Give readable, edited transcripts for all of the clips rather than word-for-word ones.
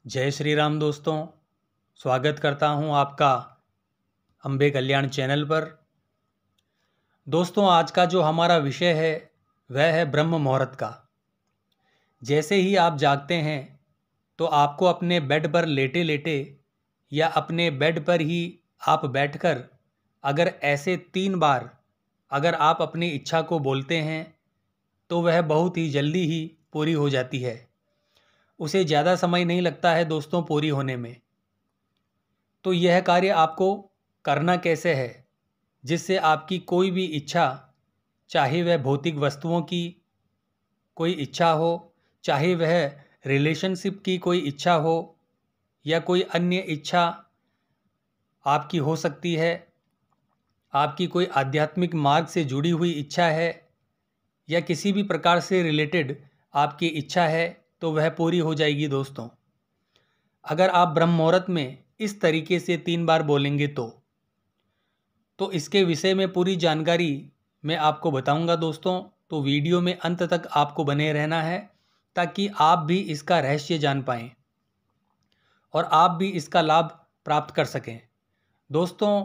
जय श्री राम दोस्तों। स्वागत करता हूं आपका अंबे कल्याण चैनल पर। दोस्तों, आज का जो हमारा विषय है वह है ब्रह्म मुहूर्त का। जैसे ही आप जागते हैं तो आपको अपने बेड पर लेटे लेटे या अपने बेड पर ही आप बैठकर अगर ऐसे 3 बार अगर आप अपनी इच्छा को बोलते हैं तो वह बहुत ही जल्दी ही पूरी हो जाती है। उसे ज़्यादा समय नहीं लगता है दोस्तों पूरी होने में। तो यह कार्य आपको करना कैसे है जिससे आपकी कोई भी इच्छा, चाहे वह भौतिक वस्तुओं की कोई इच्छा हो, चाहे वह रिलेशनशिप की कोई इच्छा हो या कोई अन्य इच्छा आपकी हो सकती है, आपकी कोई आध्यात्मिक मार्ग से जुड़ी हुई इच्छा है या किसी भी प्रकार से रिलेटेड आपकी इच्छा है, तो वह पूरी हो जाएगी दोस्तों अगर आप ब्रह्म मुहूर्त में इस तरीके से 3 बार बोलेंगे तो इसके विषय में पूरी जानकारी मैं आपको बताऊंगा दोस्तों। तो वीडियो में अंत तक आपको बने रहना है ताकि आप भी इसका रहस्य जान पाएं और आप भी इसका लाभ प्राप्त कर सकें। दोस्तों,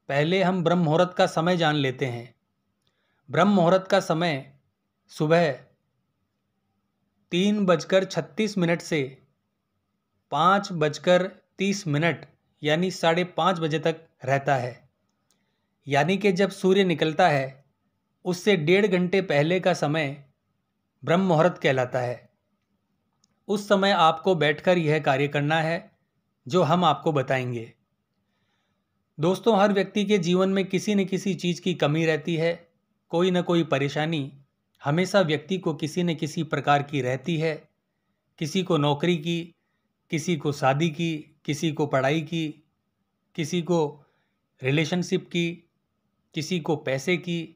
पहले हम ब्रह्म मुहूर्त का समय जान लेते हैं। ब्रह्म मुहूर्त का समय सुबह 3:36 से 5:30 यानी 5:30 बजे तक रहता है। यानी कि जब सूर्य निकलता है उससे 1.5 घंटे पहले का समय ब्रह्म मुहूर्त कहलाता है। उस समय आपको बैठकर यह कार्य करना है जो हम आपको बताएंगे। दोस्तों, हर व्यक्ति के जीवन में किसी न किसी चीज़ की कमी रहती है, कोई न कोई परेशानी हमेशा व्यक्ति को किसी न किसी प्रकार की रहती है। किसी को नौकरी की, किसी को शादी की, किसी को पढ़ाई की, किसी को रिलेशनशिप की, किसी को पैसे की।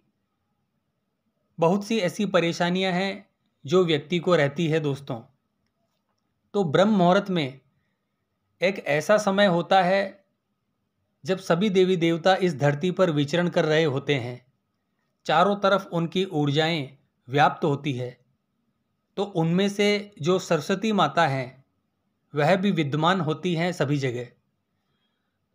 बहुत सी ऐसी परेशानियां हैं जो व्यक्ति को रहती है दोस्तों। तो ब्रह्म मुहूर्त में एक ऐसा समय होता है जब सभी देवी देवता इस धरती पर विचरण कर रहे होते हैं, चारों तरफ उनकी ऊर्जाएं व्याप्त होती है। तो उनमें से जो सरस्वती माता हैं वह भी विद्यमान होती हैं सभी जगह।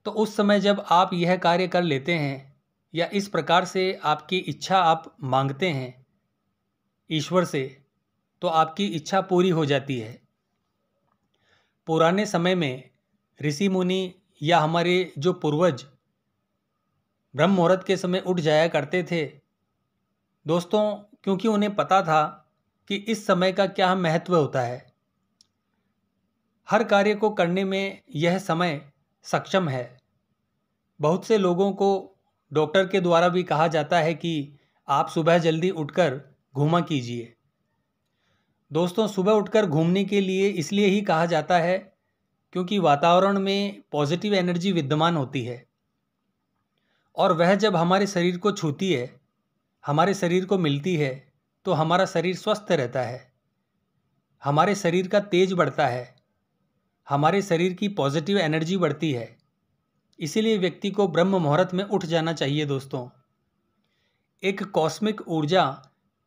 तो उस समय जब आप यह कार्य कर लेते हैं या इस प्रकार से आपकी इच्छा आप मांगते हैं ईश्वर से, तो आपकी इच्छा पूरी हो जाती है। पुराने समय में ऋषि मुनि या हमारे जो पूर्वज ब्रह्म मुहूर्त के समय उठ जाया करते थे दोस्तों, क्योंकि उन्हें पता था कि इस समय का क्या महत्व होता है। हर कार्य को करने में यह समय सक्षम है। बहुत से लोगों को डॉक्टर के द्वारा भी कहा जाता है कि आप सुबह जल्दी उठकर घूमा कीजिए। दोस्तों, सुबह उठकर घूमने के लिए इसलिए ही कहा जाता है क्योंकि वातावरण में पॉजिटिव एनर्जी विद्यमान होती है और वह जब हमारे शरीर को छूती है, हमारे शरीर को मिलती है, तो हमारा शरीर स्वस्थ रहता है, हमारे शरीर का तेज बढ़ता है, हमारे शरीर की पॉजिटिव एनर्जी बढ़ती है। इसीलिए व्यक्ति को ब्रह्म मुहूर्त में उठ जाना चाहिए दोस्तों। एक कॉस्मिक ऊर्जा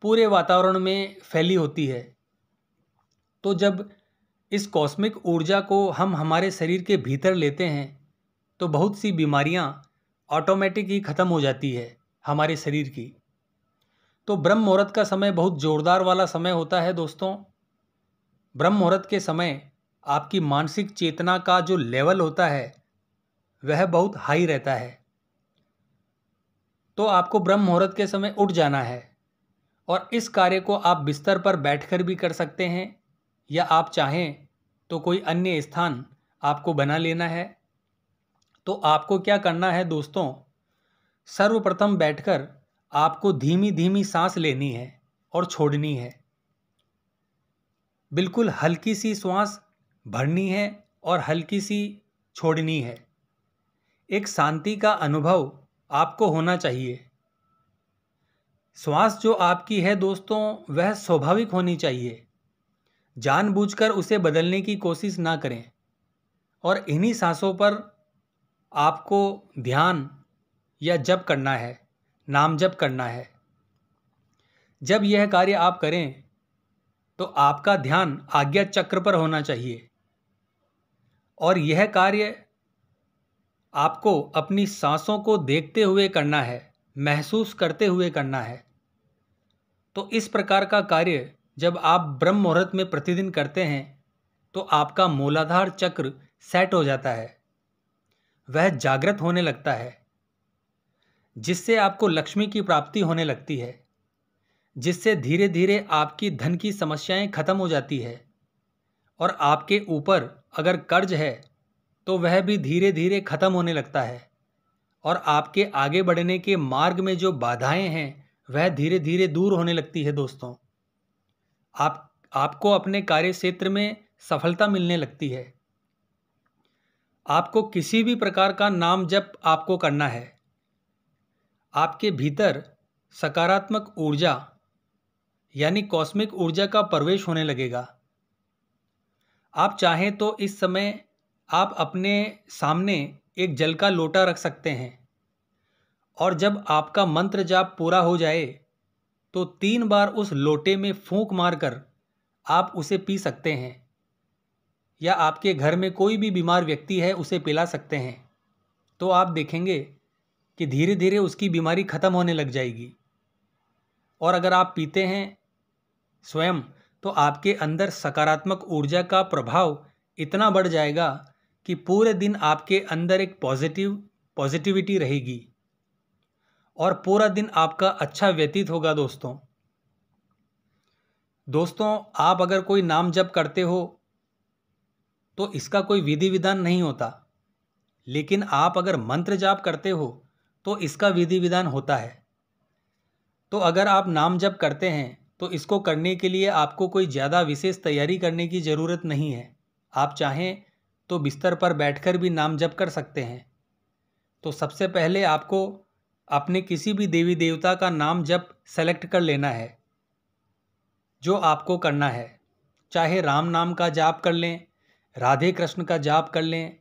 पूरे वातावरण में फैली होती है। तो जब इस कॉस्मिक ऊर्जा को हम हमारे शरीर के भीतर लेते हैं तो बहुत सी बीमारियां ऑटोमेटिक ही ख़त्म हो जाती है हमारे शरीर की। तो ब्रह्म मुहूर्त का समय बहुत ज़ोरदार वाला समय होता है दोस्तों। ब्रह्म मुहूर्त के समय आपकी मानसिक चेतना का जो लेवल होता है वह बहुत हाई रहता है। तो आपको ब्रह्म मुहूर्त के समय उठ जाना है और इस कार्य को आप बिस्तर पर बैठकर भी कर सकते हैं या आप चाहें तो कोई अन्य स्थान आपको बना लेना है। तो आपको क्या करना है दोस्तों, सर्वप्रथम बैठकर आपको धीमी धीमी सांस लेनी है और छोड़नी है। बिल्कुल हल्की सी श्वास भरनी है और हल्की सी छोड़नी है। एक शांति का अनुभव आपको होना चाहिए। श्वास जो आपकी है दोस्तों वह स्वाभाविक होनी चाहिए। जानबूझकर उसे बदलने की कोशिश ना करें और इन्हीं सांसों पर आपको ध्यान या जप करना है, नाम जप करना है। जब यह कार्य आप करें तो आपका ध्यान आज्ञा चक्र पर होना चाहिए। और यह कार्य आपको अपनी सांसों को देखते हुए करना है, महसूस करते हुए करना है। तो इस प्रकार का कार्य जब आप ब्रह्म मुहूर्त में प्रतिदिन करते हैं तो आपका मूलाधार चक्र सेट हो जाता है, वह जागृत होने लगता है, जिससे आपको लक्ष्मी की प्राप्ति होने लगती है, जिससे धीरे धीरे आपकी धन की समस्याएं खत्म हो जाती है और आपके ऊपर अगर कर्ज है तो वह भी धीरे धीरे खत्म होने लगता है और आपके आगे बढ़ने के मार्ग में जो बाधाएं हैं वह धीरे धीरे दूर होने लगती है। दोस्तों, आपको अपने कार्य क्षेत्र में सफलता मिलने लगती है। आपको किसी भी प्रकार का नाम जप आपको करना है, आपके भीतर सकारात्मक ऊर्जा यानी कॉस्मिक ऊर्जा का प्रवेश होने लगेगा। आप चाहें तो इस समय आप अपने सामने एक जल का लोटा रख सकते हैं और जब आपका मंत्र जाप पूरा हो जाए तो 3 बार उस लोटे में फूंक मारकर आप उसे पी सकते हैं, या आपके घर में कोई भी बीमार व्यक्ति है उसे पिला सकते हैं। तो आप देखेंगे कि धीरे धीरे उसकी बीमारी खत्म होने लग जाएगी। और अगर आप पीते हैं स्वयं तो आपके अंदर सकारात्मक ऊर्जा का प्रभाव इतना बढ़ जाएगा कि पूरे दिन आपके अंदर एक पॉजिटिविटी रहेगी और पूरा दिन आपका अच्छा व्यतीत होगा। दोस्तों, आप अगर कोई नाम जप करते हो तो इसका कोई विधि विधान नहीं होता, लेकिन आप अगर मंत्र जाप करते हो तो इसका विधि विधान होता है। तो अगर आप नाम जप करते हैं तो इसको करने के लिए आपको कोई ज़्यादा विशेष तैयारी करने की ज़रूरत नहीं है। आप चाहें तो बिस्तर पर बैठकर भी नाम जप कर सकते हैं। तो सबसे पहले आपको अपने किसी भी देवी देवता का नाम जप सेलेक्ट कर लेना है जो आपको करना है। चाहे राम नाम का जाप कर लें, राधे कृष्ण का जाप कर लें,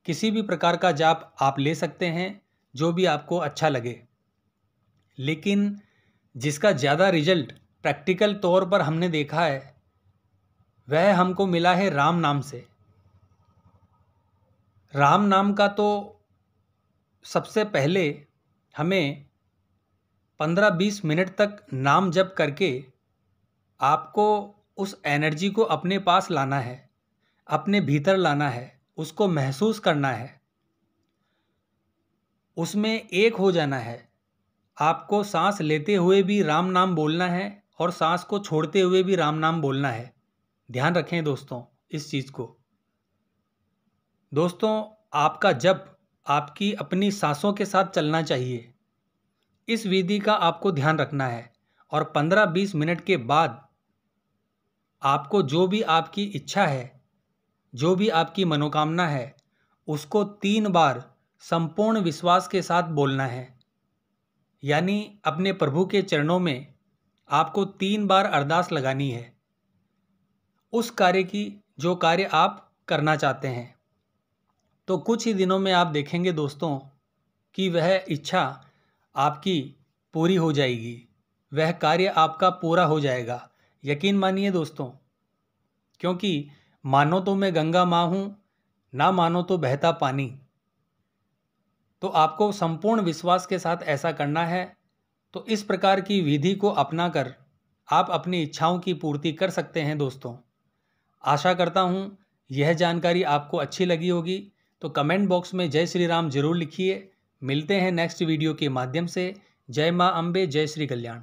किसी भी प्रकार का जाप आप ले सकते हैं जो भी आपको अच्छा लगे। लेकिन जिसका ज़्यादा रिजल्ट प्रैक्टिकल तौर पर हमने देखा है वह हमको मिला है राम नाम से। राम नाम का तो सबसे पहले हमें 15-20 मिनट तक नाम जप करके आपको उस एनर्जी को अपने पास लाना है, अपने भीतर लाना है, उसको महसूस करना है, उसमें एक हो जाना है। आपको सांस लेते हुए भी राम नाम बोलना है और सांस को छोड़ते हुए भी राम नाम बोलना है। ध्यान रखें दोस्तों इस चीज़ को। दोस्तों, आपका जप आपकी अपनी सांसों के साथ चलना चाहिए, इस विधि का आपको ध्यान रखना है। और 15-20 मिनट के बाद आपको जो भी आपकी इच्छा है, जो भी आपकी मनोकामना है, उसको 3 बार संपूर्ण विश्वास के साथ बोलना है। यानी अपने प्रभु के चरणों में आपको 3 बार अरदास लगानी है उस कार्य की जो कार्य आप करना चाहते हैं। तो कुछ ही दिनों में आप देखेंगे दोस्तों कि वह इच्छा आपकी पूरी हो जाएगी, वह कार्य आपका पूरा हो जाएगा। यकीन मानिए दोस्तों, क्योंकि मानो तो मैं गंगा माँ हूँ, ना मानो तो बहता पानी। तो आपको संपूर्ण विश्वास के साथ ऐसा करना है। तो इस प्रकार की विधि को अपनाकर आप अपनी इच्छाओं की पूर्ति कर सकते हैं। दोस्तों, आशा करता हूँ यह जानकारी आपको अच्छी लगी होगी। तो कमेंट बॉक्स में जय श्री राम जरूर लिखिए। मिलते हैं नेक्स्ट वीडियो के माध्यम से। जय माँ अम्बे, जय श्री कल्याण।